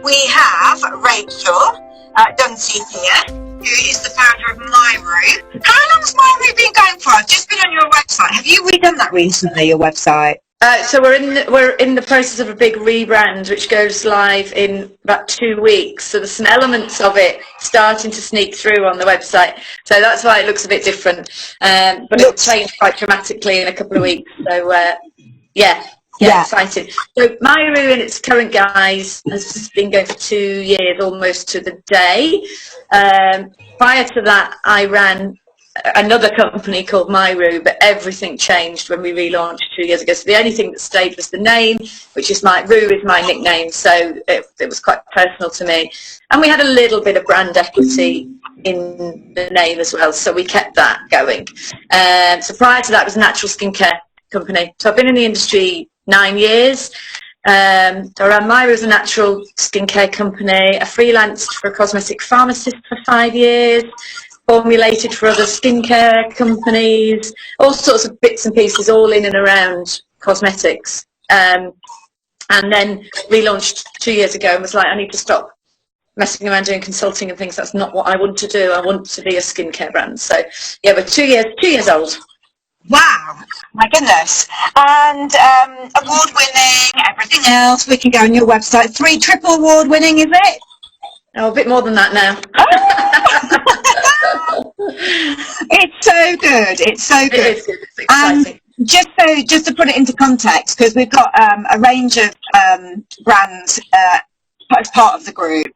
we have Rachael Dunseath here, who is the founder of Myroo. How long's Myroo been going for? I've just been on your website. Have you redone that recently, your website? So we're in the process of a big rebrand, which goes live in about 2 weeks. So there's some elements of it starting to sneak through on the website. So that's why it looks a bit different. But it'll change quite dramatically in a couple of weeks. So yeah, exciting. So Myroo in its current guise has been going for 2 years, almost to the day. Prior to that, I ran another company called Myroo, but everything changed when we relaunched 2 years ago. So the only thing that stayed was the name, which is Myroo is my nickname, so it was quite personal to me. And we had a little bit of brand equity in the name as well, so we kept that going. So prior to that, it was a natural skincare company. So I've been in the industry 9 years. So I ran Myroo as a natural skincare company. I freelanced for a cosmetic pharmacist for 5 years. Formulated for other skincare companies, all sorts of bits and pieces, all in and around cosmetics. And then relaunched 2 years ago and was like, I need to stop messing around doing consulting and things. That's not what I want to do. I want to be a skincare brand. So yeah, we're 2 years old. Wow, my goodness. And award-winning, everything else. We can go on your website. 3 triple award-winning, is it? Oh, a bit more than that now. It's so good. It's so good. It is good. It's exciting. Just to put it into context, because we've got a range of brands as part of the group,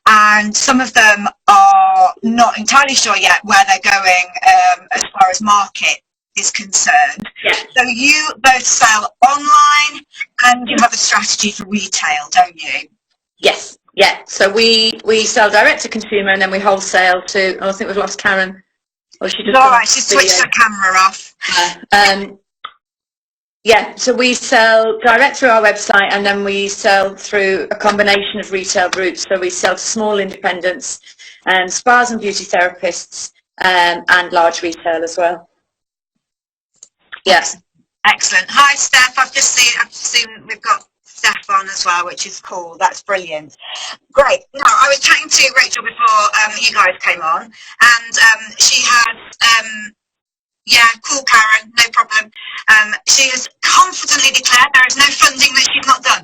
and some of them are not entirely sure yet where they're going as far as market is concerned. Yeah. So you both sell online and you have a strategy for retail, don't you? Yes. Yeah, so we sell direct to consumer and then we wholesale to, I think we've lost Karen. Or she just all right, she switched the camera off. Yeah, so we sell direct through our website and then we sell through a combination of retail routes. So we sell to small independents, spas and beauty therapists, and large retail as well. Yes. Excellent. Hi, Steph. I've just seen we've got Steph on as well, which is cool. That's brilliant. Great. Now, I was chatting to Rachael before you guys came on, and she had, yeah, cool, Karen, no problem. She has confidently declared there is no funding that she's not done.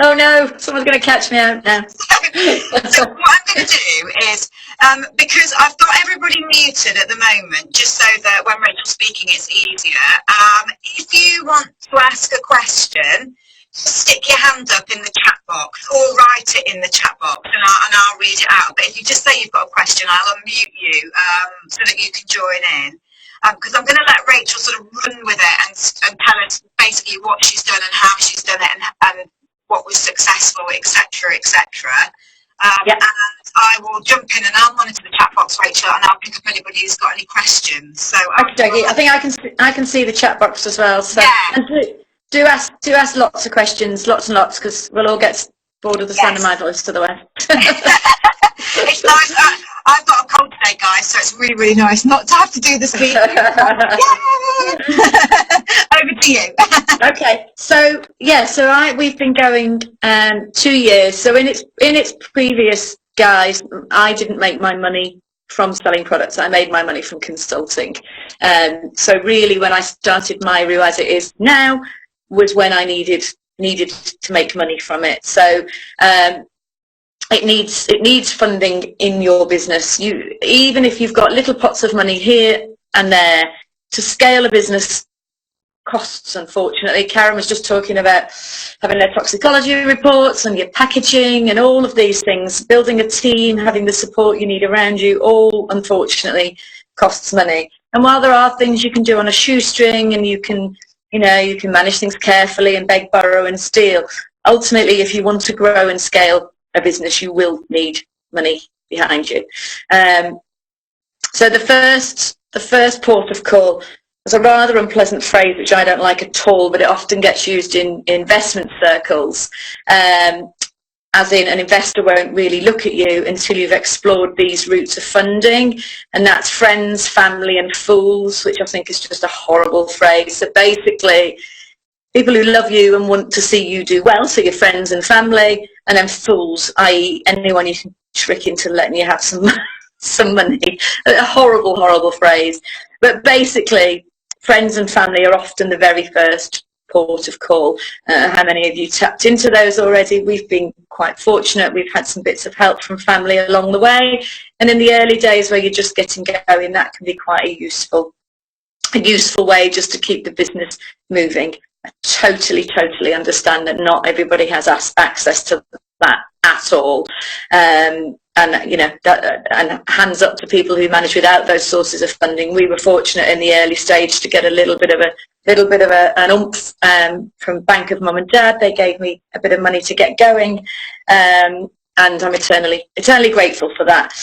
Oh no, someone's going to catch me out now. So what I'm going to do is, because I've got everybody muted at the moment, just so that when Rachel's speaking it's easier, if you want to ask a question, just stick your hand up in the chat box or write it in the chat box and I'll read it out. But if you just say you've got a question, I'll unmute you so that you can join in. Because I'm going to let Rachael sort of run with it and tell us basically what she's done and how she's done it and what was successful, etc., etc. Yeah. And I will jump in and I'll monitor the chat box, Rachael, and I'll pick up anybody who's got any questions. So okay, I think I can see the chat box as well. So yeah. And do ask lots of questions, lots and lots, because we'll all get bored of the sound of my voice to the west. It's nice. I've got a cold today, guys, so it's really, really nice not to have to do the speaking. Over to you. Okay, so yeah, so we've been going 2 years. So in its previous guise, I didn't make my money from selling products. I made my money from consulting. So really, when I started Myroo as it is now, was when I needed to make money from it. So it needs funding in your business. Even if you've got little pots of money here and there, to scale a business costs, unfortunately. Karen was just talking about having their toxicology reports and your packaging and all of these things. Building a team, having the support you need around you, all unfortunately costs money. And while there are things you can do on a shoestring and you can manage things carefully and beg, borrow and steal, ultimately if you want to grow and scale a business, you will need money behind you. So the first port of call was a rather unpleasant phrase, which I don't like at all, but it often gets used in investment circles. As in, an investor won't really look at you until you've explored these routes of funding, and that's friends, family and fools, which I think is just a horrible phrase. So basically, people who love you and want to see you do well, so your friends and family, and then fools, i.e. anyone you can trick into letting you have some money. A horrible, horrible phrase. But basically, friends and family are often the very first port of call. How many of you tapped into those already? We've been quite fortunate. We've had some bits of help from family along the way. And in the early days where you're just getting going, that can be quite a useful way just to keep the business moving. I totally understand that not everybody has access to that at all. And you know, and hands up to people who manage without those sources of funding. We were fortunate in the early stage to get a little bit of an oomph from Bank of Mum and Dad. They gave me a bit of money to get going, and I'm eternally grateful for that.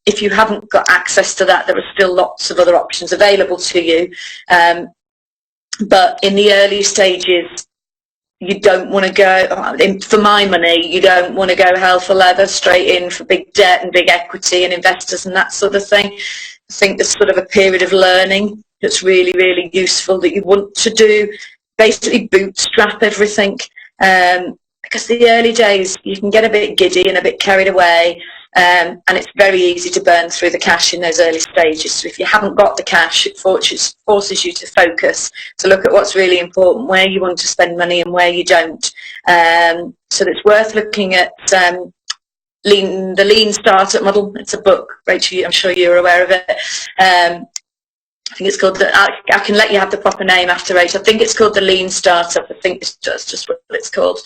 If you haven't got access to that, there are still lots of other options available to you. But in the early stages, you don't want to go, for my money, you don't want to go hell for leather straight in for big debt and big equity and investors and that sort of thing. I think there's sort of a period of learning that's really useful that you want to do. Basically bootstrap everything. Because the early days, you can get a bit giddy and a bit carried away. And it's very easy to burn through the cash in those early stages. So if you haven't got the cash, it forces you to focus, to look at what's really important, where you want to spend money and where you don't. So it's worth looking at the Lean Startup Model. It's a book, Rachel, I'm sure you're aware of it. I think it's called, I can let you have the proper name after, Rachel. I think it's called the Lean Startup. I think it's just what it's called.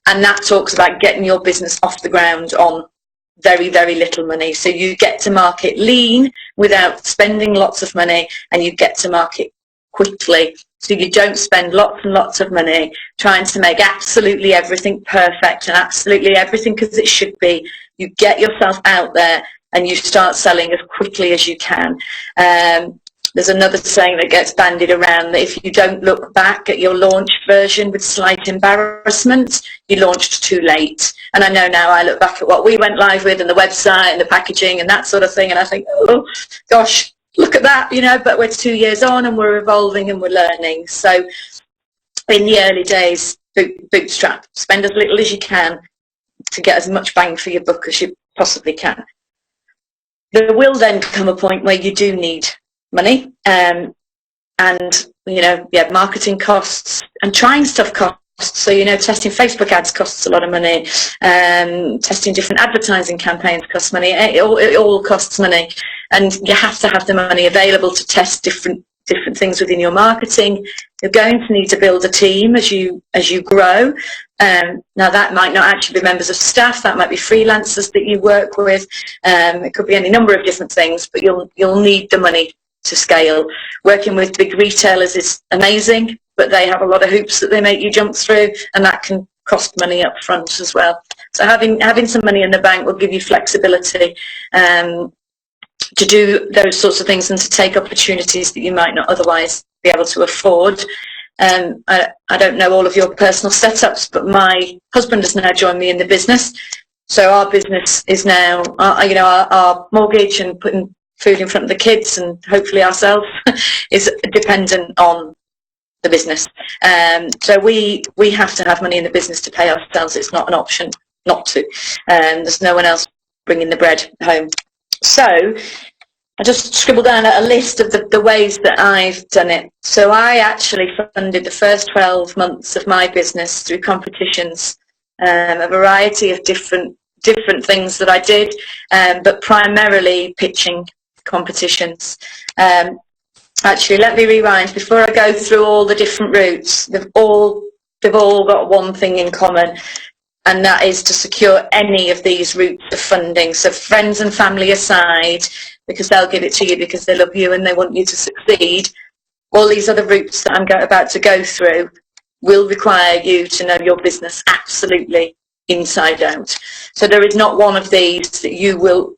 And that talks about getting your business off the ground on very little money. So you get to market lean without spending lots of money, and you get to market quickly. So you don't spend lots and lots of money trying to make absolutely everything perfect and absolutely everything as it should be. You get yourself out there and you start selling as quickly as you can. There's another saying that gets bandied around, that if you don't look back at your launch version with slight embarrassment, you launched too late. And I know now, I look back at what we went live with and the website and the packaging and that sort of thing, and I think, oh gosh, look at that, you know, but we're 2 years on and we're evolving and we're learning. So in the early days, bootstrap, spend as little as you can to get as much bang for your buck as you possibly can. There will then come a point where you do need money, and you know, marketing costs and trying stuff costs. So, you know, testing Facebook ads costs a lot of money, testing different advertising campaigns costs money. It all costs money, and you have to have the money available to test different things within your marketing. You're going to need to build a team as you grow. Now that might not actually be members of staff, that might be freelancers that you work with. It could be any number of different things, but you'll need the money to scale. Working with big retailers is amazing, but they have a lot of hoops that they make you jump through, and that can cost money up front as well. So having some money in the bank will give you flexibility to do those sorts of things and to take opportunities that you might not otherwise be able to afford. I don't know all of your personal setups, but my husband has now joined me in the business. So our business is now, our mortgage and putting food in front of the kids and hopefully ourselves is dependent on the business. So we have to have money in the business to pay ourselves. It's not an option not to. There's no one else bringing the bread home. So I just scribbled down a list of the ways that I've done it. So I actually funded the first 12 months of my business through competitions, a variety of different things that I did, but primarily pitching competitions. Actually, let me rewind before I go through all the different routes. They've all got one thing in common, and that is to secure any of these routes of funding. So friends and family aside, because they'll give it to you because they love you and they want you to succeed, all these other routes that I'm about to go through will require you to know your business absolutely inside out. So there is not one of these that you will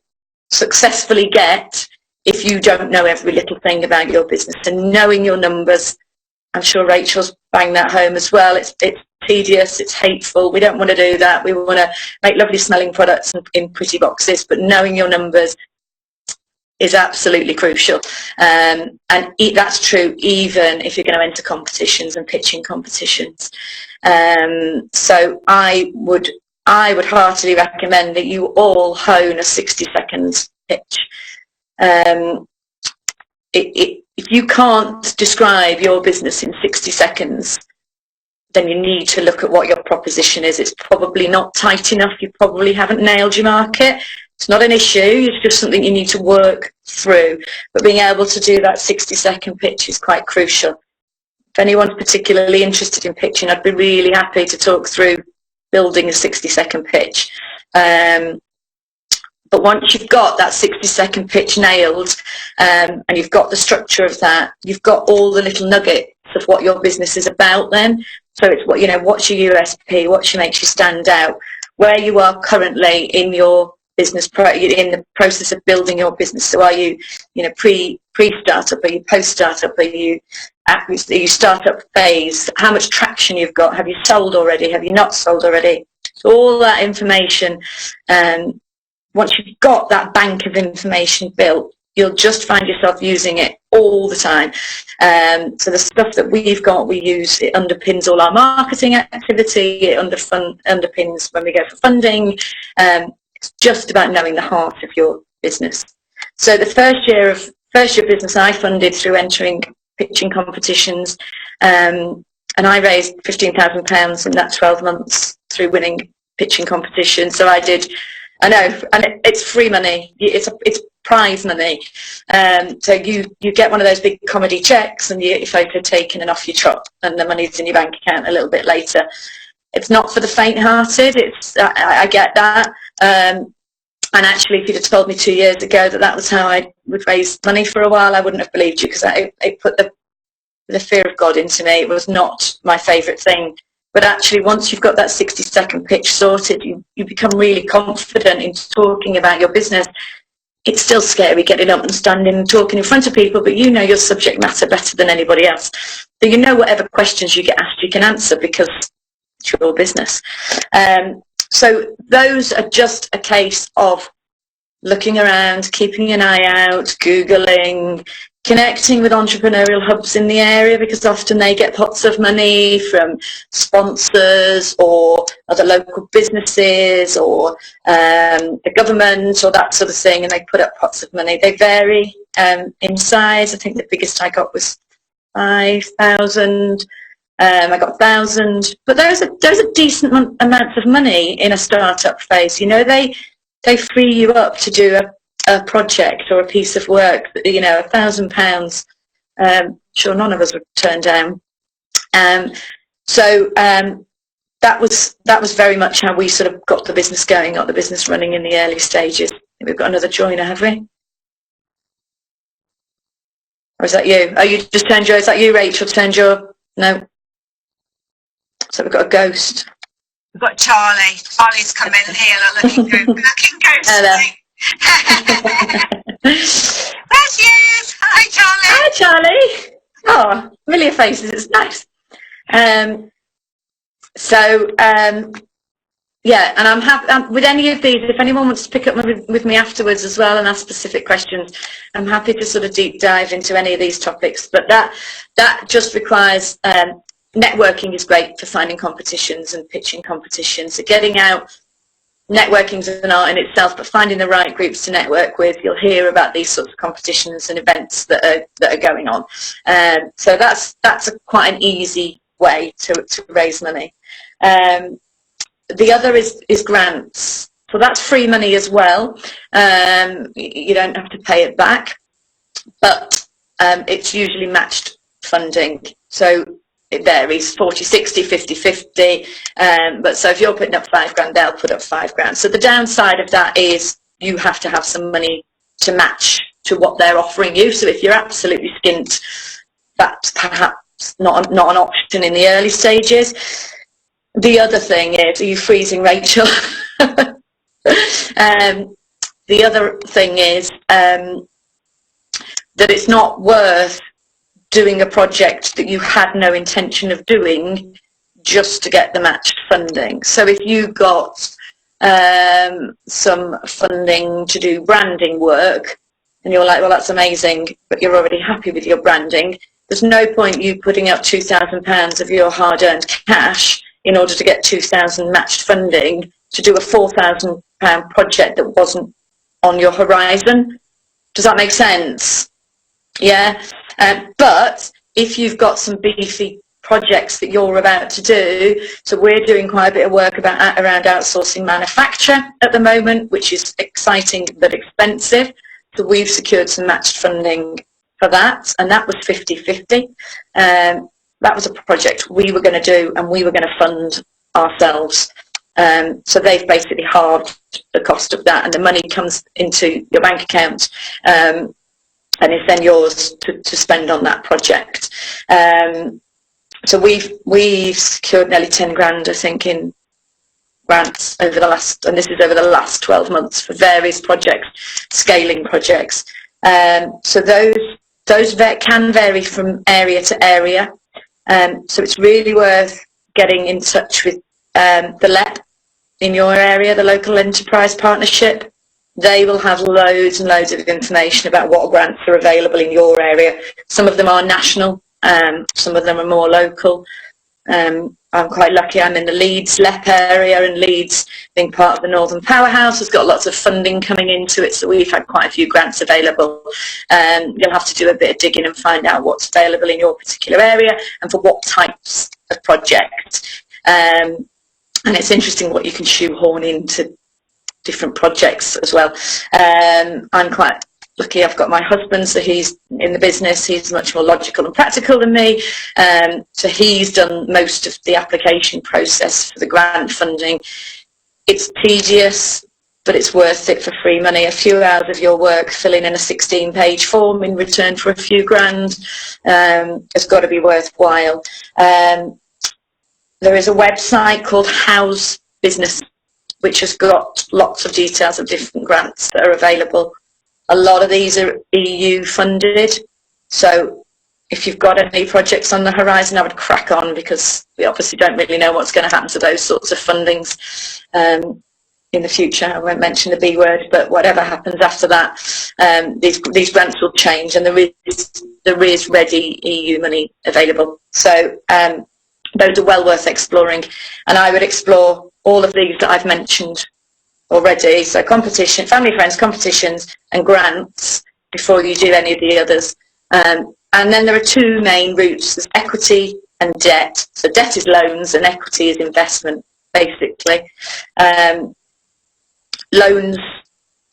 successfully get if you don't know every little thing about your business. And knowing your numbers, I'm sure Rachel's banged that home as well. It's tedious, it's hateful. We don't want to do that. We want to make lovely smelling products in pretty boxes, but knowing your numbers is absolutely crucial. And that's true even if you're going to enter competitions and pitching competitions. So I would heartily recommend that you all hone a 60 seconds pitch. If you can't describe your business in 60 seconds, then you need to look at what your proposition is. It's probably not tight enough. You probably haven't nailed your market. It's not an issue. It's just something you need to work through. But being able to do that 60-second pitch is quite crucial. If anyone's particularly interested in pitching, I'd be really happy to talk through building a 60-second pitch. But once you've got that 60-second pitch nailed, and you've got the structure of that, you've got all the little nuggets of what your business is about then. So it's what, what's your USP, what makes you stand out, where you are currently in your business, in the process of building your business. So are you, pre-startup, are you post-startup, are you startup phase, how much traction you've got, have you sold already, have you not sold already? So all that information, once you've got that bank of information built, you'll just find yourself using it all the time. So the stuff that we've got, we use, it underpins all our marketing activity, it underpins when we go for funding. It's just about knowing the heart of your business. So the first year business I funded through entering pitching competitions, and I raised £15,000 in that 12 months through winning pitching competitions. So I know, and it's free money. It's prize money. So you get one of those big comedy checks and you get your photo taken and off you trot, and the money's in your bank account a little bit later. It's not for the faint-hearted. I get that. And actually, if you'd have told me 2 years ago that was how I would raise money for a while, I wouldn't have believed you, because it put the fear of God into me. It was not my favourite thing. But actually, once you've got that 60-second pitch sorted, you become really confident in talking about your business. It's still scary getting up and standing and talking in front of people, but you know your subject matter better than anybody else. So you know whatever questions you get asked, you can answer, because it's your business. So those are just a case of looking around, keeping an eye out, Googling, connecting with entrepreneurial hubs in the area, because often they get pots of money from sponsors or other local businesses or the government or that sort of thing, and they put up pots of money. They vary in size. I think the biggest I got was 5,000. I got 1,000, but those are decent amounts of money in a startup phase. They free you up to do a project or a piece of work. £1,000. Sure, none of us would turn down. So that was very much how we sort of got the business going, got the business running in the early stages. We've got another joiner, have we? Or is that you? Oh, you just turned your. Is that you, Rachel? Turned your. No. So we've got a ghost. We've got Charlie. Charlie's come in here looking ghostly. Hello. There she is. Hi, Charlie. Hi, Charlie. Oh, familiar faces. It's nice. Yeah, and I'm happy with any of these. If anyone wants to pick up with me afterwards as well and ask specific questions, I'm happy to sort of deep dive into any of these topics. But that just requires networking is great for finding competitions and pitching competitions. So getting out, networking is an art in itself, but finding the right groups to network with. You'll hear about these sorts of competitions and events that are going on. So that's quite an easy way to raise money. The other is grants. So that's free money as well. You don't have to pay it back, but it's usually matched funding. So it varies, 40-60, 50-50. But so if you're putting up £5,000, they'll put up £5,000. So the downside of that is you have to have some money to match to what they're offering you. So if you're absolutely skint, that's perhaps not an option in the early stages. The other thing is, are you freezing, Rachel? The other thing is that it's not worth doing a project that you had no intention of doing just to get the matched funding. So if you got some funding to do branding work, and you're like, well, that's amazing, but you're already happy with your branding, there's no point you putting up £2,000 of your hard-earned cash in order to get 2,000 matched funding to do a £4,000 project that wasn't on your horizon. Does that make sense? Yeah. But if you've got some beefy projects that you're about to do, so we're doing quite a bit of work around outsourcing manufacture at the moment, which is exciting but expensive. So we've secured some matched funding for that, and that was 50-50. That was a project we were going to do and we were going to fund ourselves. So they've basically halved the cost of that, and the money comes into your bank account, and it's then yours to spend on that project. So we've secured nearly 10 grand, I think, in grants over the last, and this is over the last 12 months for various projects, scaling projects. So those can vary from area to area. So it's really worth getting in touch with the LEP in your area, the Local Enterprise Partnership. They will have loads and loads of information about what grants are available in your area. Some of them are national, some of them are more local. I'm quite lucky I'm in the Leeds LEP area, and Leeds, being part of the Northern Powerhouse, has got lots of funding coming into it, so we've had quite a few grants available. You'll have to do a bit of digging and find out what's available in your particular area and for what types of projects. And it's interesting what you can shoehorn into different projects as well. I'm quite lucky, I've got my husband, so he's in the business, he's much more logical and practical than me, so he's done most of the application process for the grant funding. It's tedious, but it's worth it for free money. A few hours of your work filling in a 16-page form in return for a few grand has got to be worthwhile. There is a website called House Business, which has got lots of details of different grants that are available. A lot of these are EU funded, so if you've got any projects on the horizon, I would crack on, because we obviously don't really know what's going to happen to those sorts of fundings in the future. I won't mention the B word, but whatever happens after that, these grants will change, and there is ready EU money available. So those are well worth exploring, and I would explore all of these that I've mentioned already, so competition, family, friends, competitions and grants, before you do any of the others. And then there are two main routes: there's equity and debt. So debt is loans and equity is investment, basically. Loans,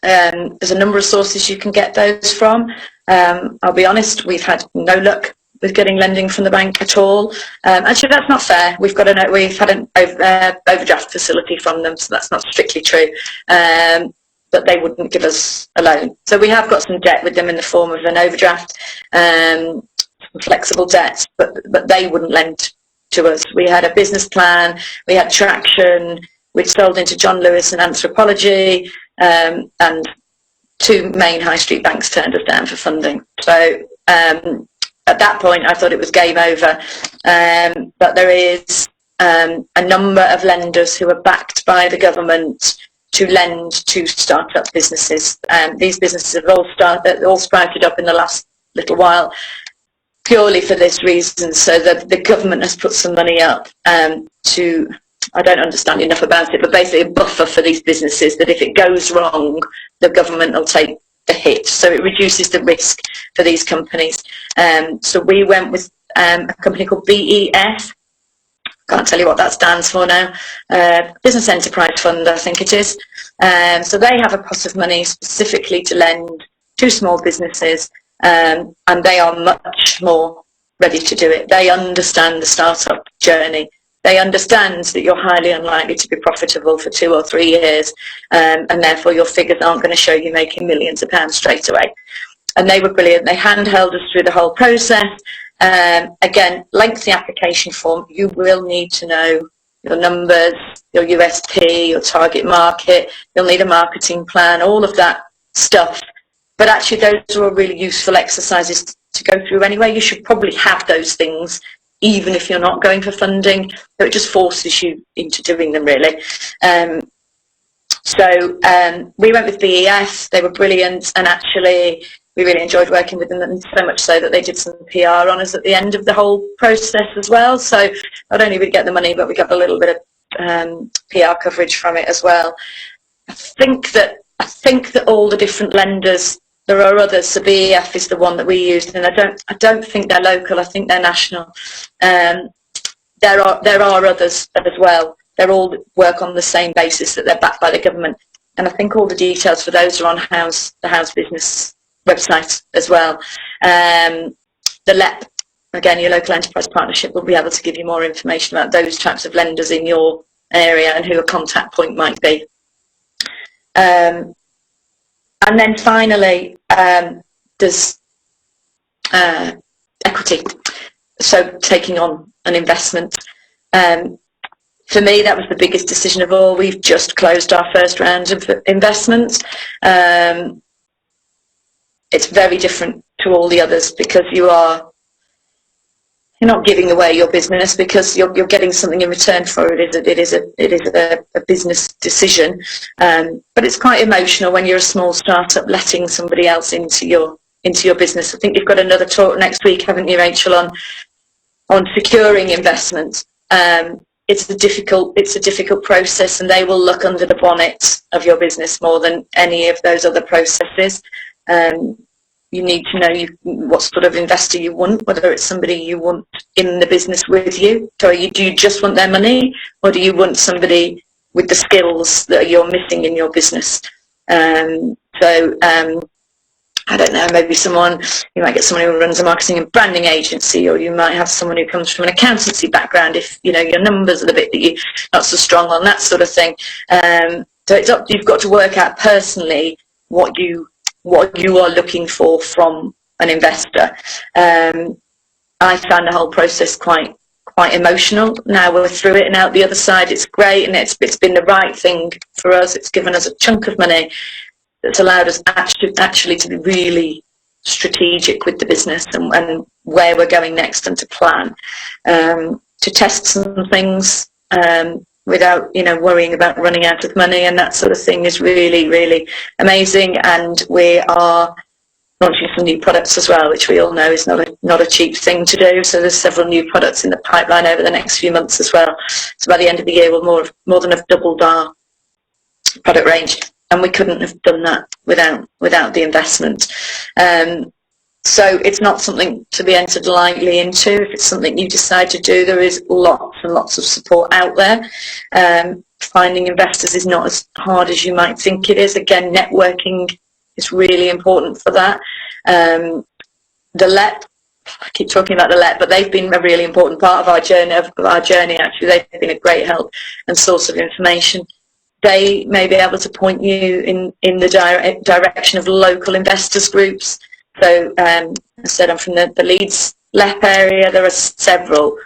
there's a number of sources you can get those from. I'll be honest, we've had no luck with getting lending from the bank at all. Actually, that's not fair. We've had an overdraft facility from them, so that's not strictly true. But they wouldn't give us a loan. So we have got some debt with them in the form of an overdraft, some flexible debt, but they wouldn't lend to us. We had a business plan, we had traction, we'd sold into John Lewis and Anthropology, and two main high street banks turned us down for funding. So at that point, I thought it was game over. But there is a number of lenders who are backed by the government to lend to start-up businesses. These businesses have all sprouted up in the last little while purely for this reason, so that the government has put some money up to, I don't understand enough about it, but basically a buffer for these businesses, that if it goes wrong, the government will take the hit, so it reduces the risk for these companies. So we went with a company called BEF. Can't tell you what that stands for now. Business Enterprise Fund, I think it is. So they have a pot of money specifically to lend to small businesses, and they are much more ready to do it. They understand the startup journey. They understand that you're highly unlikely to be profitable for 2 or 3 years, and therefore your figures aren't going to show you making millions of pounds straight away. And they were brilliant. They handheld us through the whole process. Again, lengthy application form. You will need to know your numbers, your USP, your target market. You'll need a marketing plan, all of that stuff. But actually, those are all really useful exercises to go through anyway. You should probably have those things, even if you're not going for funding. So it just forces you into doing them, really. So we went with BES. They were brilliant, and actually we really enjoyed working with them, and so much so that they did some PR on us at the end of the whole process as well. So not only did we get the money, but we got a little bit of PR coverage from it as well. I think that all the different lenders, there are others. So BEF is the one that we used, and I don't think they're local. I think they're national. There are others as well. They all work on the same basis, that they're backed by the government. And I think all the details for those are on the House Business website as well. The LEP, again, your local enterprise partnership, will be able to give you more information about those types of lenders in your area and who a contact point might be. And then finally, there's equity. So taking on an investment. For me, that was the biggest decision of all. We've just closed our first round of investments. It's very different to all the others, because you're not giving away your business, because you're getting something in return for it. It is a business decision, but it's quite emotional when you're a small startup letting somebody else into your business. I think you've got another talk next week, haven't you, Rachel, on securing investment. It's a difficult process, and they will look under the bonnet of your business more than any of those other processes. You need to know what sort of investor you want, whether it's somebody you want in the business with you. So do you just want their money, or do you want somebody with the skills that you're missing in your business? I don't know, maybe you might get someone who runs a marketing and branding agency, or you might have someone who comes from an accountancy background if, your numbers are the bit that you're not so strong on, that sort of thing. So you've got to work out personally what you are looking for from an investor. I found the whole process quite emotional. Now we're through it and out the other side. It's great, and it's been the right thing for us. It's given us a chunk of money that's allowed us actually to be really strategic with the business and where we're going next, and to plan, to test some things without worrying about running out of money, and that sort of thing is really, really amazing. And we are launching some new products as well, which we all know is not a cheap thing to do. So there's several new products in the pipeline over the next few months as well. So by the end of the year, we'll more than have doubled our product range. And we couldn't have done that without the investment. So it's not something to be entered lightly into. If it's something you decide to do, there is lots and lots of support out there. Finding investors is not as hard as you might think it is. Again, networking is really important for that. The LEP, I keep talking about the LEP, but they've been a really important part of our journey. Actually, they've been a great help and source of information. They may be able to point you in the direction of local investors groups. So I said I'm from the Leeds LEP area. There are several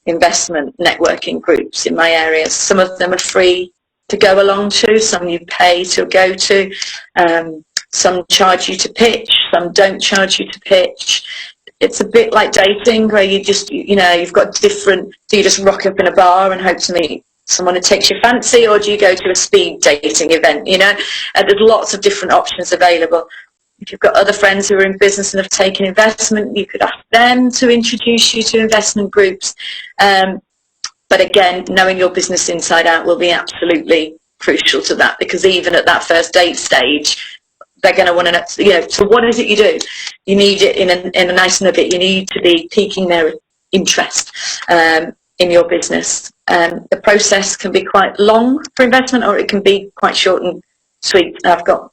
investment networking groups in my area. Some of them are free to go along to, some you pay to go to, some charge you to pitch, some don't charge you to pitch. It's a bit like dating, where you just, you've got different, do you just rock up in a bar and hope to meet someone who takes your fancy, or do you go to a speed dating event? There's lots of different options available. If you've got other friends who are in business and have taken investment, you could ask them to introduce you to investment groups. But again, knowing your business inside out will be absolutely crucial to that, because even at that first date stage, they're going to want to know, so what is it you do? You need it in a nice nugget. You need to be piquing their interest in your business. The process can be quite long for investment, or it can be quite short and sweet. I've got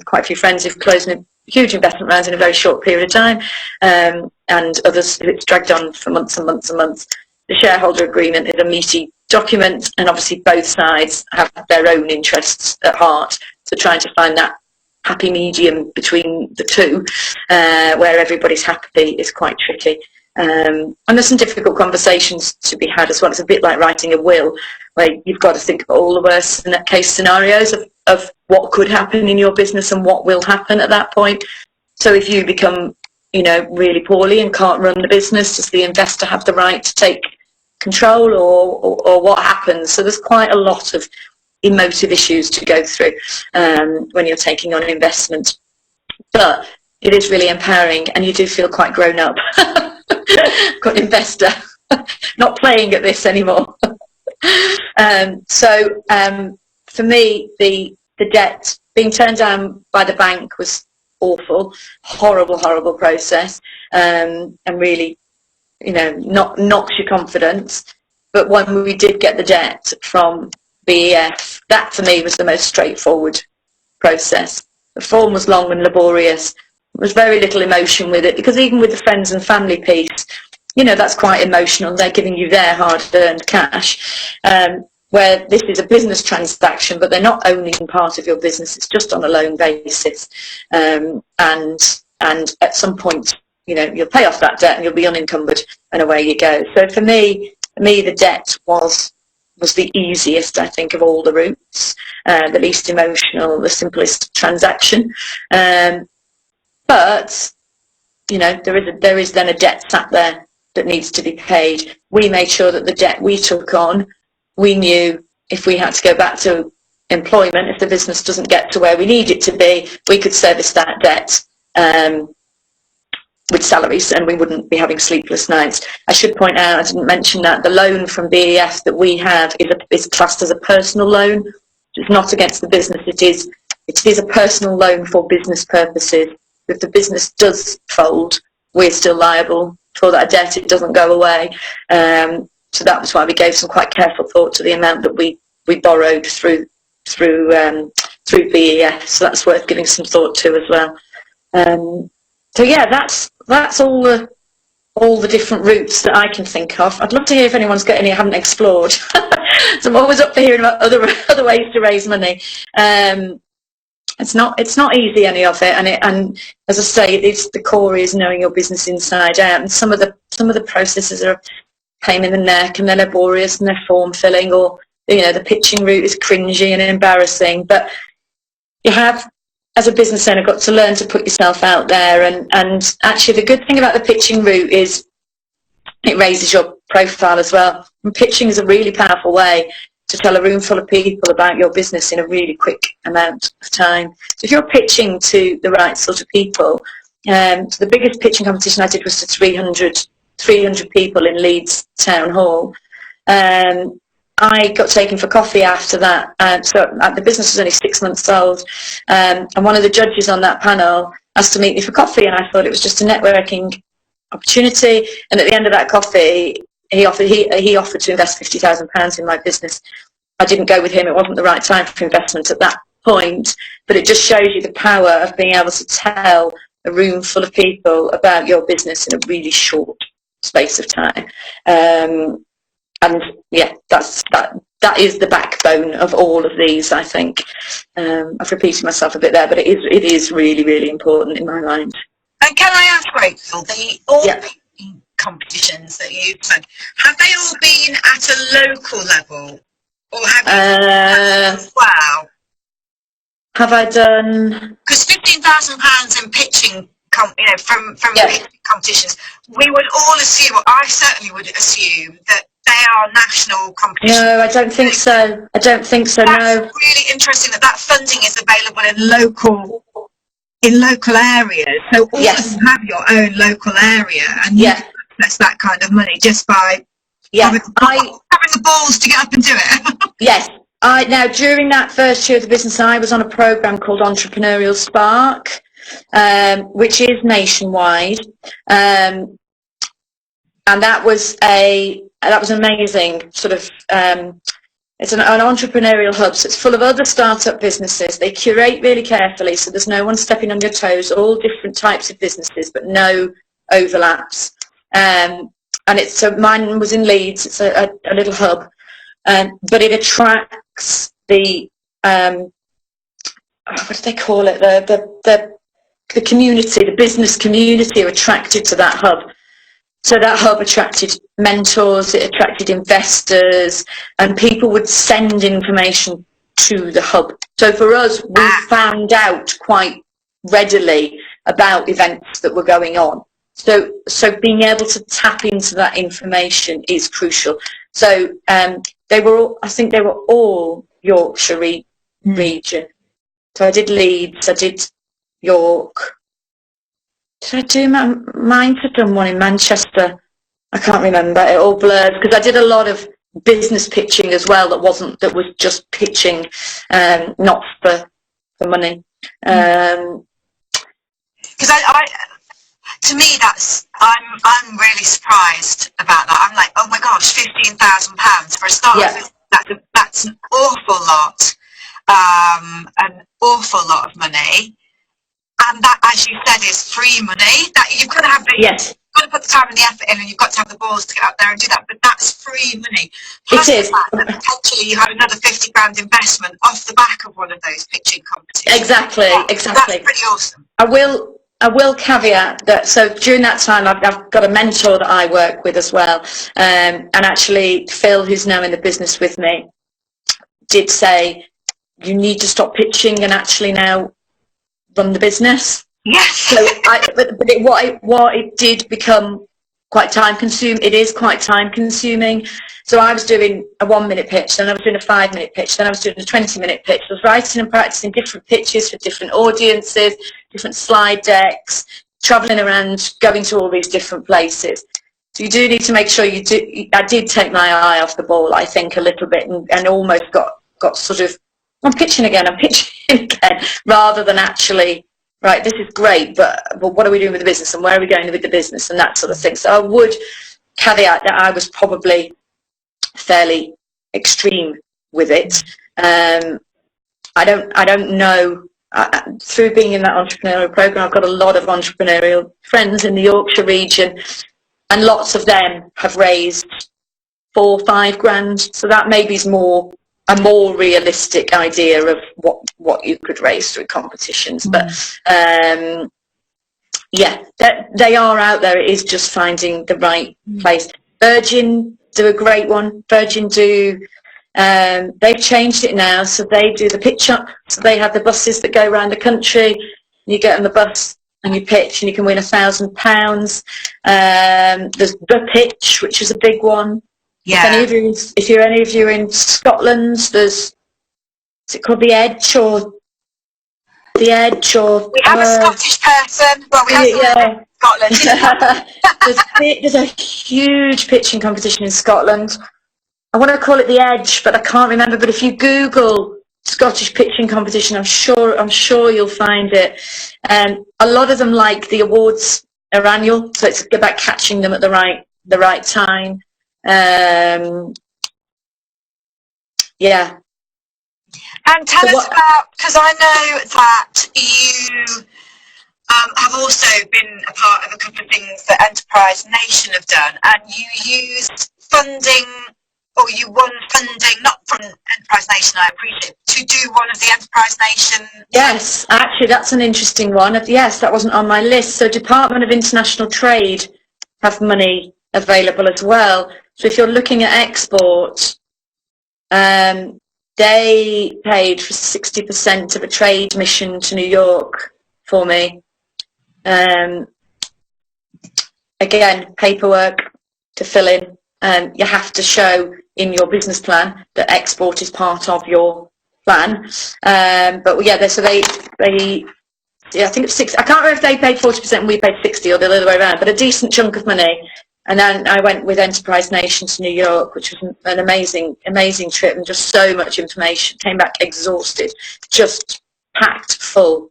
quite a few friends who've closed huge investment rounds in a very short period of time, and others it's dragged on for months and months and months. The shareholder agreement is a meaty document, and obviously both sides have their own interests at heart. So trying to find that happy medium between the two, where everybody's happy, is quite tricky. And there's some difficult conversations to be had as well. It's a bit like writing a will, where you've got to think about all the worst case scenarios of what could happen in your business and what will happen at that point. So if you become, really poorly and can't run the business, does the investor have the right to take control, or what happens? So there's quite a lot of emotive issues to go through when you're taking on an investment. But It is really empowering, and you do feel quite grown up. Got an investor, not playing at this anymore. For me, the debt being turned down by the bank was awful, horrible process, and really, knocks your confidence. But when we did get the debt from BEF, that for me was the most straightforward process. The form was long and laborious. There was very little emotion with it, because even with the friends and family piece, that's quite emotional. They're giving you their hard-earned cash, where this is a business transaction, but they're not owning part of your business. It's just on a loan basis, and at some point, you'll pay off that debt and you'll be unencumbered, and away you go. So for me, the debt was the easiest, I think, of all the routes, the least emotional, the simplest transaction. But there is then a debt sat there that needs to be paid. We made sure that the debt we took on, we knew if we had to go back to employment, if the business doesn't get to where we need it to be, we could service that debt with salaries, and we wouldn't be having sleepless nights. I should point out, I didn't mention that the loan from BEF that we have is classed as a personal loan. It's not against the business. It is a personal loan for business purposes. If the business does fold, we're still liable for that debt. It doesn't go away. So that was why we gave some quite careful thought to the amount that we borrowed through BEF. So that's worth giving some thought to as well. So yeah, that's all the different routes that I can think of. I'd love to hear if anyone's got any I haven't explored. So I'm always up for hearing about other ways to raise money. It's not easy, any of it, and as I say, it's the core is knowing your business inside out. And some of the processes are a pain in the neck, and they're laborious, and they're form filling, or the pitching route is cringy and embarrassing. But you have, as a business owner, got to learn to put yourself out there. And actually, the good thing about the pitching route is it raises your profile as well. And pitching is a really powerful way to tell a room full of people about your business in a really quick amount of time. So if you're pitching to the right sort of people, so the biggest pitching competition I did was to 300 people in Leeds Town Hall. I got taken for coffee after that. So the business was only 6 months old, and one of the judges on that panel asked to meet me for coffee, and I thought it was just a networking opportunity. And at the end of that coffee, he offered to invest £50,000 in my business. I didn't go with him. It wasn't the right time for investment at that point, but it just shows you the power of being able to tell a room full of people about your business in a really short space of time. And yeah, that is the backbone of all of these, I think. I've repeated myself a bit there, but it is really, really important in my mind. And can I ask, Rachel, pitching competitions that you've done, have they all been at a local level, or have you wow? Have I done? Because £15,000 in pitching, from pitching competitions, we would all assume, or I certainly would assume, that they are national competitions. No, I don't think so. That's really interesting that funding is available in local areas. So all of you have your own local area, and you can access that kind of money just by having the balls to get up and do it. Yes. Now, during that first year of the business, I was on a programme called Entrepreneurial Spark, which is nationwide, and that was amazing. Sort of, it's an entrepreneurial hub, so it's full of other startup businesses. They curate really carefully, so there's no one stepping on your toes. All different types of businesses, but no overlaps. And so mine was in Leeds. It's a little hub, but it attracts the what do they call it? The community, the business community, are attracted to that hub. So that hub attracted mentors, it attracted investors, and people would send information to the hub. So for us, we found out quite readily about events that were going on. So being able to tap into that information is crucial. So I think they were all Yorkshire region. So I did Leeds, I did York, Did I do mine? Have done one in Manchester. I can't remember. It all blurs because I did a lot of business pitching as well. That was just pitching, not for money. Because to me, I'm really surprised about that. I'm like, oh my gosh, £15,000 for a startup. Yeah. That's an awful lot, an awful lot of money. And that, as you said, is free money. That you've got to have the, yes. you've got to put the time and the effort in, and you've got to have the balls to get out there and do that. But that's free money. Plus it is. The fact that potentially you had another £50 investment off the back of one of those pitching competitions. Exactly, yeah, exactly. That's pretty awesome. I will caveat that. So during that time, I've got a mentor that I work with as well, and actually Phil, who's now in the business with me, did say you need to stop pitching and actually now run the business. Yes. So what it did become quite time consuming. It is quite time consuming. So I was doing a 1-minute pitch, then I was doing a 5-minute pitch, then I was doing a 20-minute pitch. I was writing and practicing different pitches for different audiences, different slide decks, travelling around, going to all these different places. So you do need to make sure you do. I did take my eye off the ball, I think, a little bit, and almost got sort of, I'm pitching again, rather than actually, right, this is great, but what are we doing with the business, and where are we going with the business, and that sort of thing. So I would caveat that I was probably fairly extreme with it. I don't know. Through being in that entrepreneurial program, I've got a lot of entrepreneurial friends in the Yorkshire region, and lots of them have raised 4 or 5 grand. So that maybe is a more realistic idea of what you could raise through competitions. But yeah, they are out there. It is just finding the right place. Virgin do a great one. Virgin do. They've changed it now, so they do the pitch up. So they have the buses that go around the country. You get on the bus and you pitch, and you can win £1,000. There's the pitch, which is a big one. Yeah. If any of you are in Scotland, is it called the Edge or the Edge or? We have a Scottish person. Well, we have Scotland. There's a huge pitching competition in Scotland. I want to call it the Edge, but I can't remember. But if you Google Scottish pitching competition, I'm sure you'll find it. A lot of them, like the awards, are annual, so it's about catching them at the right time. Yeah. And tell us about, because I know that you have also been a part of a couple of things that Enterprise Nation have done, and you used funding, or you won funding, not from Enterprise Nation, I appreciate, to do one of the Enterprise Nation. Yes, actually that's an interesting one. Yes, that wasn't on my list. So Department of International Trade have money available as well. So if you're looking at export, they paid for 60% of a trade mission to New York for me. Again, paperwork to fill in. You have to show in your business plan that export is part of your plan. But yeah, I think it's 60. I can't remember if they paid 40% and we paid 60, or the other way around, but a decent chunk of money. And then I went with Enterprise Nation to New York, which was an amazing trip, and just so much information. Came back exhausted, just packed full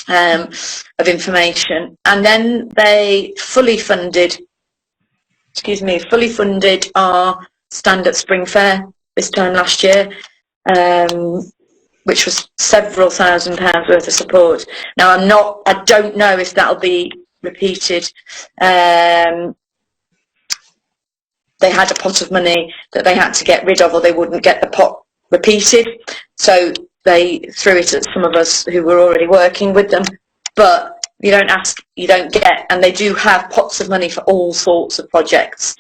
of information. And then they fully funded our stand-up spring fair this time last year, which was several £1,000s worth of support. Now I don't know if that'll be repeated. They had a pot of money that they had to get rid of, or they wouldn't get the pot repeated. So they threw it at some of us who were already working with them. But you don't ask, you don't get, and they do have pots of money for all sorts of projects.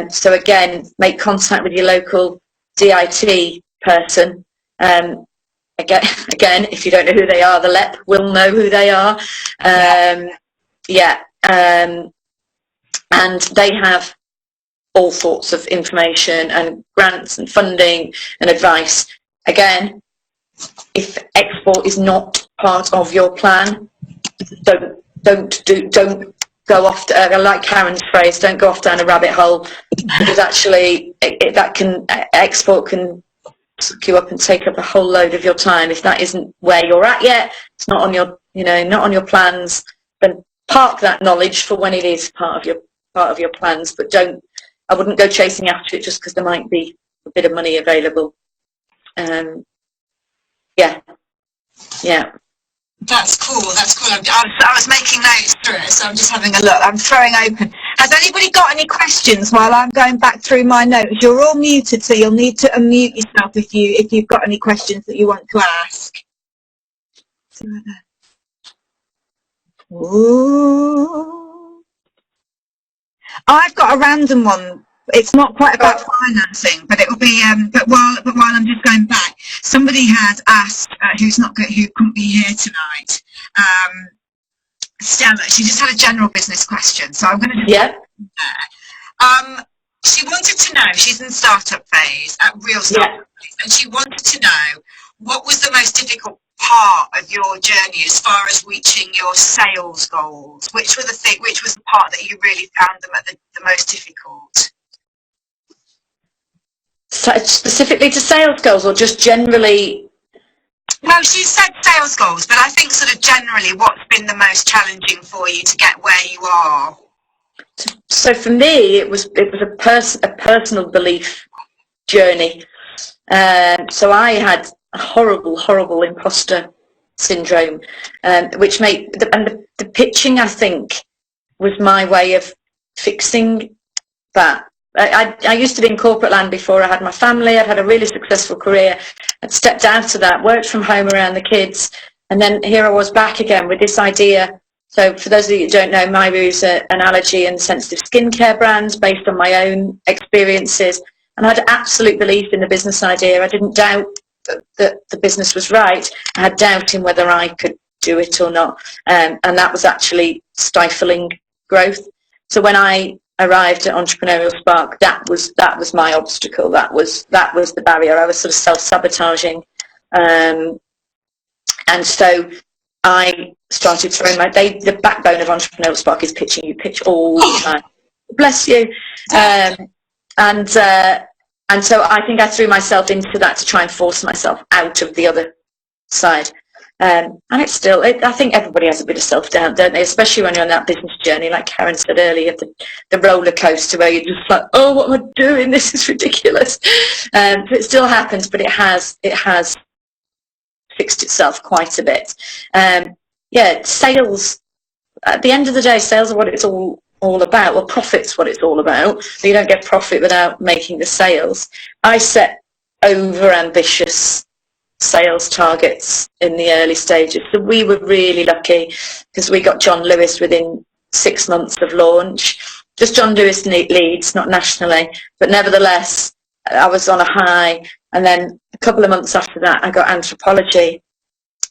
So again, make contact with your local DIT person. Again, if you don't know who they are, the LEP will know who they are. And they have all sorts of information and grants and funding and advice. Again, if export is not part of your plan, don't go off, I like Karen's phrase, don't go off down a rabbit hole, because actually export can suck you up and take up a whole load of your time. If that isn't where you're at yet, it's not on your, not on your plans, then park that knowledge for when it is part of your plans. But I wouldn't go chasing after it just because there might be a bit of money available. Yeah. That's cool. I was making notes through it, so I'm just having a look. I'm throwing open. Has anybody got any questions while I'm going back through my notes? You're all muted, so you'll need to unmute yourself if you've got any questions that you want to ask. Ooh. I've got a random one. It's not quite about financing, but it will be. But while I'm just going back, somebody had asked who couldn't be here tonight. Stella, she just had a general business question, so I'm going to just there. She wanted to know. She's in startup phase, at real startup phase, and she wanted to know what was the most difficult part of your journey as far as reaching your sales goals. Which was the part that you really found them the most difficult? Specifically to sales goals, or just generally? Well, she said sales goals, but I think sort of generally what's been the most challenging for you to get where you are? So for me, it was a personal belief journey. So I had a horrible imposter syndrome, which made the pitching, I think, was my way of fixing that. I used to be in corporate land before I had my family. I'd had a really successful career. I'd stepped out of that, worked from home around the kids, and then here I was back again with this idea. So for those of you who don't know, Myroo's an allergy and sensitive skincare brand based on my own experiences, and I had absolute belief in the business idea. I didn't doubt that the business was right. I had doubt in whether I could do it or not, and that was actually stifling growth. So when I arrived at Entrepreneurial Spark, that was my obstacle. That was the barrier. I was sort of self-sabotaging, and so I started throwing the backbone of Entrepreneurial Spark is pitching. You pitch all the time. Bless you. And so I think I threw myself into that to try and force myself out of the other side. And it's still, I think everybody has a bit of self-doubt, don't they? Especially when you're on that business journey, like Karen said earlier, the roller coaster where you're just like, oh, what am I doing? This is ridiculous. But it still happens, but it has fixed itself quite a bit. Sales, at the end of the day, sales are what it's all about. Well, profit's what it's all about. But you don't get profit without making the sales. I set over-ambitious sales targets in the early stages. So we were really lucky because we got John Lewis within 6 months of launch. Just John Lewis leads, not nationally, but nevertheless, I was on a high. And then a couple of months after that, I got Anthropology.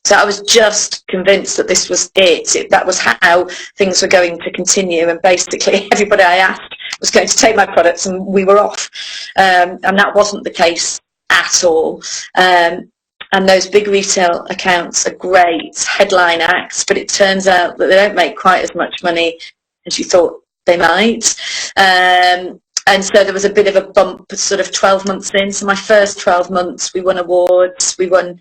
So I was just convinced that this was it. That was how things were going to continue. And basically, everybody I asked was going to take my products, and we were off. And that wasn't the case at all. And those big retail accounts are great headline acts, but it turns out that they don't make quite as much money as you thought they might. And so there was a bit of a bump sort of 12 months in. So my first 12 months, we won awards. We got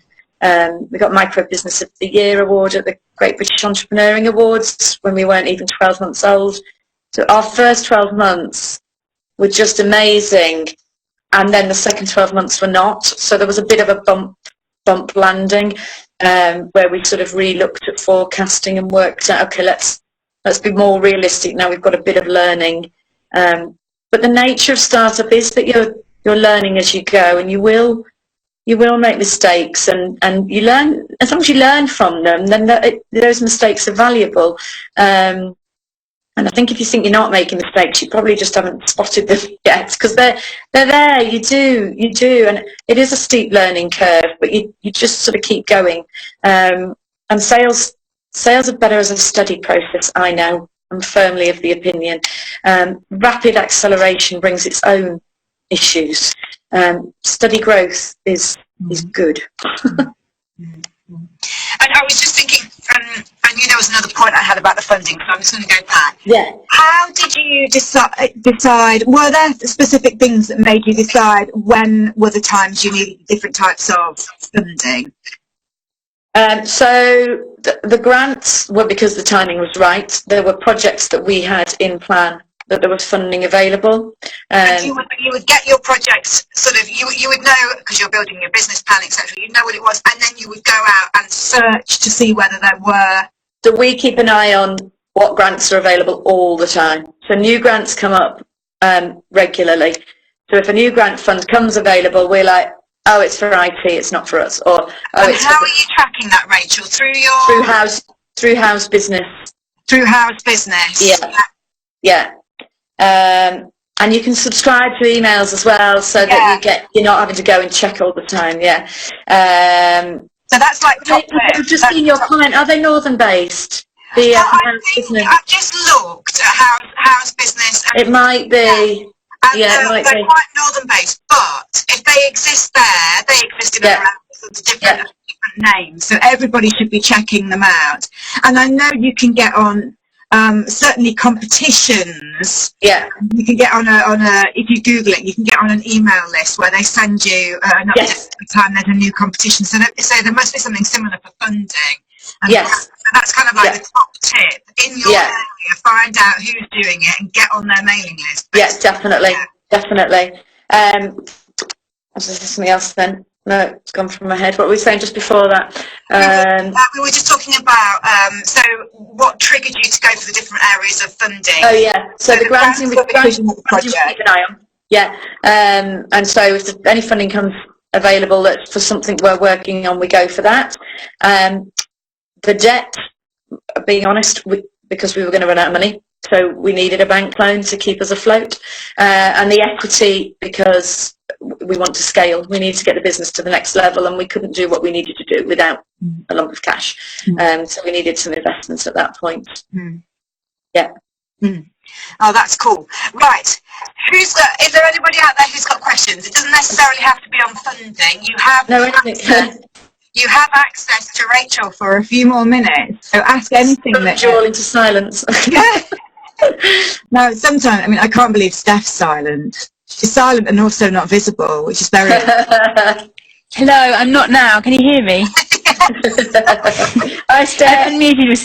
Micro Business of the Year award at the Great British Entrepreneuring Awards when we weren't even 12 months old. So our first 12 months were just amazing. And then the second 12 months were not. So there was a bit of a bump landing where we sort of re-looked at forecasting and worked out, okay, let's be more realistic now. We've got a bit of learning. But the nature of startup is that you're learning as you go, and you will make mistakes, and you learn. As long as you learn from them, then those mistakes are valuable. And I think if you think you're not making mistakes, you probably just haven't spotted them yet, because they're there. You do, and it is a steep learning curve, but you just sort of keep going. And sales are better as a steady process. I know. I'm firmly of the opinion. Rapid acceleration brings its own issues. Steady growth is good. And I was just thinking, I knew there was another point I had about the funding, so I'm just going to go back. Yeah. How did you decide, were there specific things that made you decide when were the times you needed different types of funding? So the grants were because the timing was right. There were projects that we had in plan that there was funding available. And you would get your projects sort of, you would know, because you're building your business plan, etc., you'd know what it was, and then you would go out and search to see whether there were. So we keep an eye on what grants are available all the time. So new grants come up regularly. So if a new grant fund comes available, we're like, oh, it's for IT, it's not for us. Or, oh, and how are you tracking that, Rachel? Through house business. Through house business. Yeah. Yeah. And you can subscribe to emails as well, so that you're not having to go and check all the time. Yeah. So that's like top tip. I've just seen your comment. Are they northern based? I've just looked at house business. And it might be. They're quite northern based, but if they exist there, they exist in around different names. So everybody should be checking them out. And I know you can get on. Certainly competitions. Yeah. You can get on a if you Google it, you can get on an email list where they send you an update every time there's a new competition. So there must be something similar for funding. And that's kind of like the top tip in your area. Find out who's doing it and get on their mailing list. Yes, definitely, definitely. Was there something else then? No, it's gone from my head. What were we saying just before that? We were just talking about, so what triggered you to go for the different areas of funding? Oh, yeah. So the granting we keep an eye on. Yeah. And so if any funding comes available that's for something we're working on, we go for that. The debt, being honest, because we were going to run out of money, so we needed a bank loan to keep us afloat. And the equity, because we want to scale. We need to get the business to the next level, and we couldn't do what we needed to do without a lump of cash. So we needed some investments at that point. Yeah. Oh, that's cool. Right. Is there anybody out there who's got questions? It doesn't necessarily have to be on funding. You have access to Rachel for a few more minutes. So ask anything that you all into silence. No, sometimes, I mean, I can't believe Steph's silent. She's silent and also not visible, which is very... Hello, I'm not now. Can you hear me? Hi, Steph.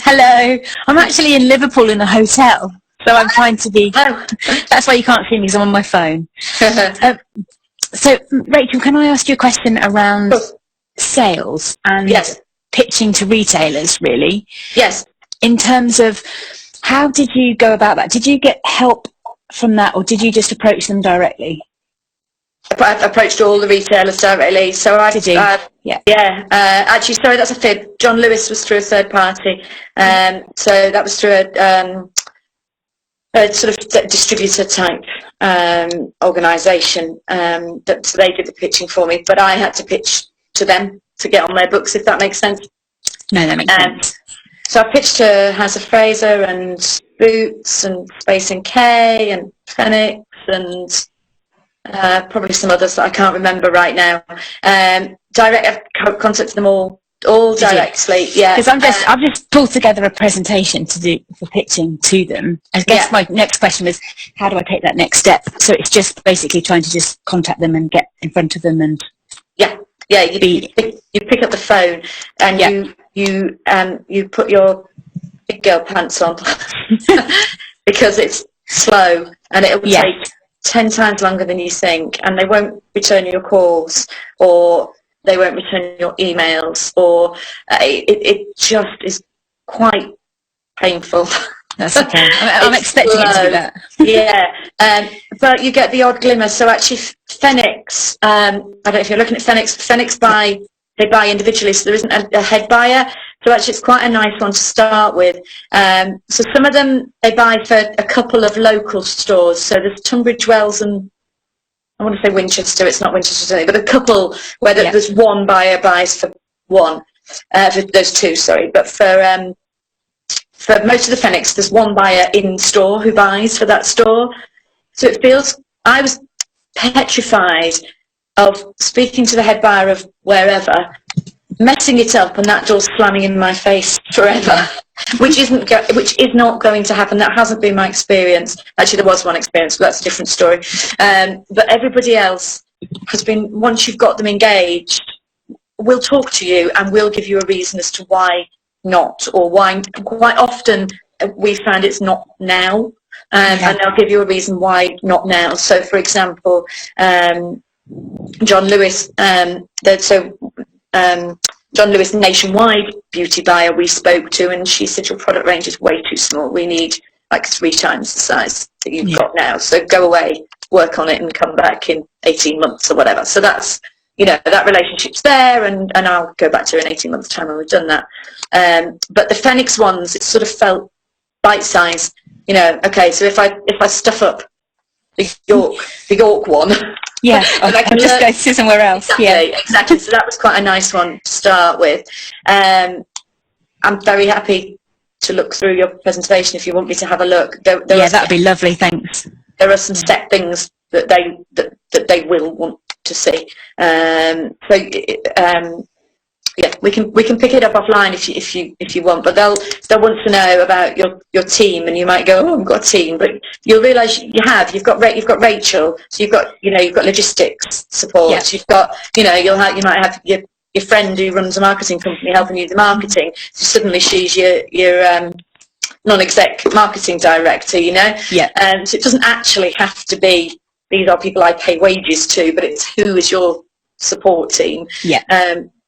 Hello. I'm actually in Liverpool in a hotel, so I'm trying to be... That's why you can't see me, because I'm on my phone. So, Rachel, can I ask you a question around sales and pitching to retailers, really? Yes. In terms of, how did you go about that? Did you get help from that, or did you just approach them directly? I've approached all the retailers directly. So actually, sorry, that's a fib. John Lewis was through a third party. So that was through a sort of distributor type organisation. So they did the pitching for me, but I had to pitch to them to get on their books, if that makes sense. No, that makes sense. So I pitched to House of Fraser and Boots and Space & K and Phoenix and probably some others that I can't remember right now. I've contacted them all directly. Yeah, because I've just pulled together a presentation to do for pitching to them. I guess my next question was, how do I take that next step? So it's just basically trying to just contact them and get in front of them and you pick up the phone and you put your big girl pants on because it's slow and it will take 10 times longer than you think, and they won't return your calls, or they won't return your emails, or it just is quite painful. That's okay. I'm expecting it to be that. But you get the odd glimmer. So actually Phoenix, I don't know if you're looking at Phoenix they buy individually, so there isn't a head buyer. So actually it's quite a nice one to start with. So some of them they buy for a couple of local stores. So there's Tunbridge Wells and I want to say Winchester, it's not Winchester, but a couple where there's one buyer buys for one. For those two, sorry. But for most of the Phoenix, there's one buyer in store who buys for that store. So I was petrified of speaking to the head buyer of wherever messing it up and that door's slamming in my face forever, which is not going to happen. That hasn't been my experience. Actually, there was one experience, but that's a different story. But everybody else has been, once you've got them engaged, we'll talk to you and we'll give you a reason as to why not, or why. Quite often we find it's not now, and they'll give you a reason why not now. So, for example, John Lewis, John Lewis nationwide beauty buyer we spoke to, and she said your product range is way too small. We need like 3 times the size that you've got now. So go away, work on it, and come back in 18 months or whatever. So that's, you know, that relationship's there, and I'll go back to her in 18 months' time when we've done that. But the Phoenix ones, it sort of felt bite-sized. You know, okay, so if I stuff up the York one. Yeah, I can just go to somewhere else. Exactly. So that was quite a nice one to start with. I'm very happy to look through your presentation if you want me to have a look. That'd be lovely. Thanks. There are some set things that they will want to see. We can pick it up offline if you want, but they'll want to know about your team, and you might go, oh, I've got a team, but you'll realise you've got Rachel, so you've got logistics support, you've got you might have your friend who runs a marketing company helping you with the marketing, so suddenly she's your non-exec marketing director, so it doesn't actually have to be these are people I pay wages to, but it's who is your support team.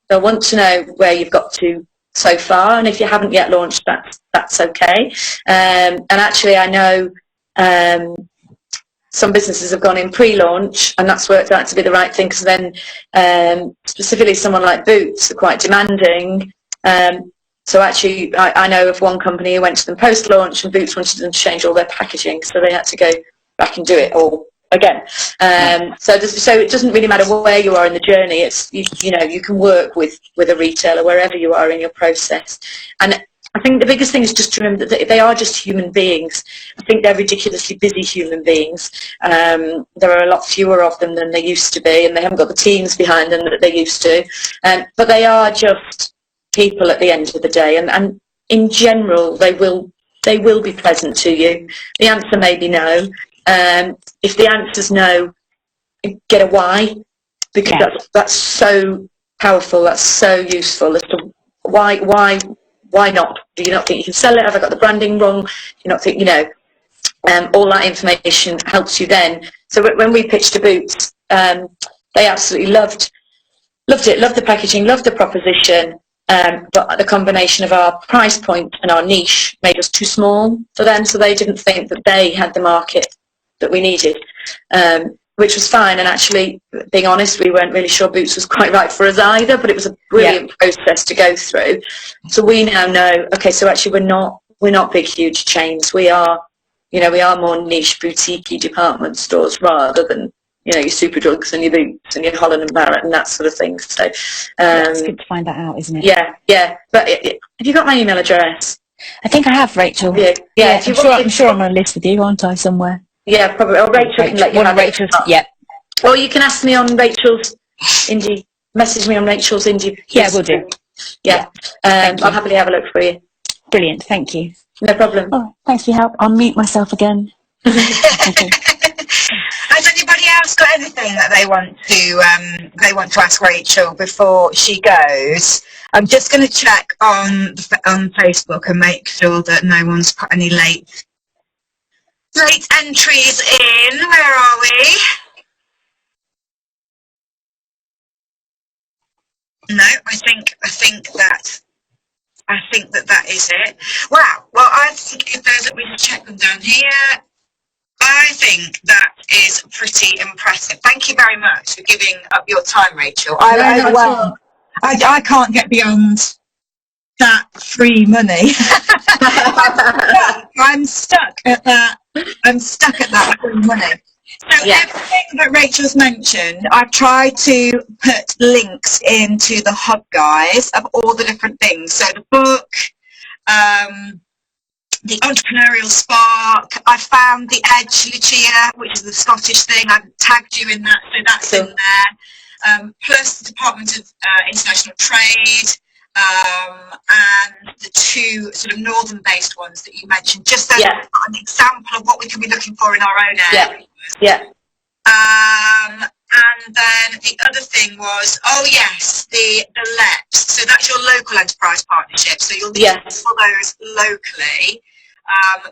They'll want to know where you've got to so far, and if you haven't yet launched, that's okay. And actually, I know some businesses have gone in pre-launch, and that's worked out to be the right thing, because then specifically someone like Boots are quite demanding. So actually, I know of one company who went to them post-launch, and Boots wanted them to change all their packaging, so they had to go back and do it all again. So it doesn't really matter where you are in the journey. It's you can work with a retailer wherever you are in your process. And I think the biggest thing is just to remember that they are just human beings. I think they're ridiculously busy human beings. There are a lot fewer of them than there used to be, and they haven't got the teams behind them that they used to. But they are just people at the end of the day, and in general they will be pleasant to you. The answer may be no. If the answer's no, get a why, because that's so powerful, that's so useful as to why not? Do you not think you can sell it? Have I got the branding wrong? Do you not think, all that information helps you then. So when we pitched to Boots, they absolutely loved it, loved the packaging, loved the proposition, but the combination of our price point and our niche made us too small for them, so they didn't think that they had the market that we needed, which was fine. And actually, being honest, we weren't really sure Boots was quite right for us either, but it was a brilliant process to go through. So we now know, okay, so actually we're not big, huge chains. We are more niche, boutique department stores rather than, your Superdrugs and your Boots and your Holland and Barrett and that sort of thing. So it's good to find that out, isn't it? Yeah. But have you got my email address? I think I have, Rachel. Yeah. I'm sure I'm on a list with you, aren't I, somewhere? Yeah, probably. Or Rachel can let you have Rachel's, it. Or you can ask me on Rachel's Indie. Message me on Rachel's Indie. Yeah, we'll do. Yeah. I'll happily have a look for you. Brilliant. Thank you. No problem. Oh, thanks for your help. I'll mute myself again. Okay. Has anybody else got anything that they want to ask Rachel before she goes? I'm just going to check on Facebook and make sure that no one's put any late entries in. Where are we? No, I think that is it. Wow. Well, I think if there's, we can check them down here. I think that is pretty impressive. Thank you very much for giving up your time, Rachel. I can't get beyond that free money. I'm stuck at that free money. So everything that Rachel's mentioned, I've tried to put links into the hub, guys, of all the different things. So the book, the entrepreneurial spark. I found the Edge, Lucia, which is the Scottish thing. I've tagged you in that, so that's in there. plus the Department of International Trade, and the 2 sort of northern-based ones that you mentioned, just as an example of what we can be looking for in our own area. Yeah. And then the other thing was, the LEPs. So that's your local enterprise partnership. So you'll need to pull those locally,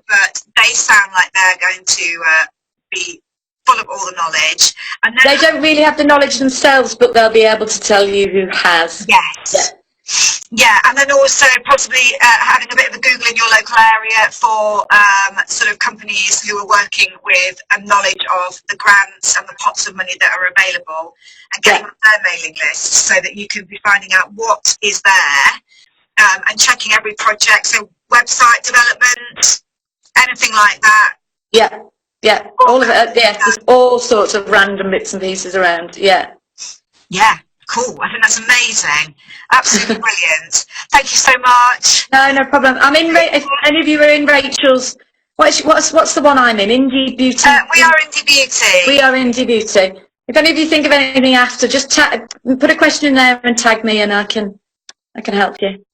but they sound like they're going to be full of all the knowledge. And then they don't really have the knowledge themselves, but they'll be able to tell you who has. Yes. Yeah, and then also possibly having a bit of a Google in your local area for sort of companies who are working with a knowledge of the grants and the pots of money that are available, and getting on their mailing list so that you can be finding out what is there, and checking every project, so website development, anything like that. Yeah, all of it. There's all sorts of random bits and pieces around. Yeah, cool. I think that's amazing. Absolutely brilliant. Thank you so much. No problem. I'm in. If any of you are in Rachel's, what's the one I'm in? Indie Beauty. We are Indie Beauty. We are Indie Beauty. If any of you think of anything after, just put a question in there and tag me, and I can help you.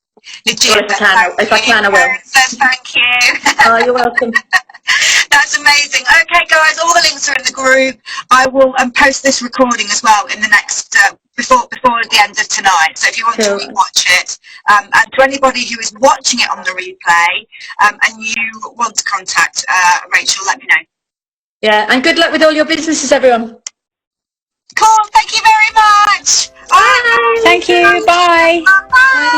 Legit, if I can, I will. Thank you. Oh, you're welcome. That's amazing. Okay, guys, all the links are in the group. I will post this recording as well in the next before the end of tonight. So if you want to rewatch it, and to anybody who is watching it on the replay, and you want to contact Rachel, let me know. Yeah, and good luck with all your businesses, everyone. Cool. Thank you very much. Bye. Thank you. Bye. Bye.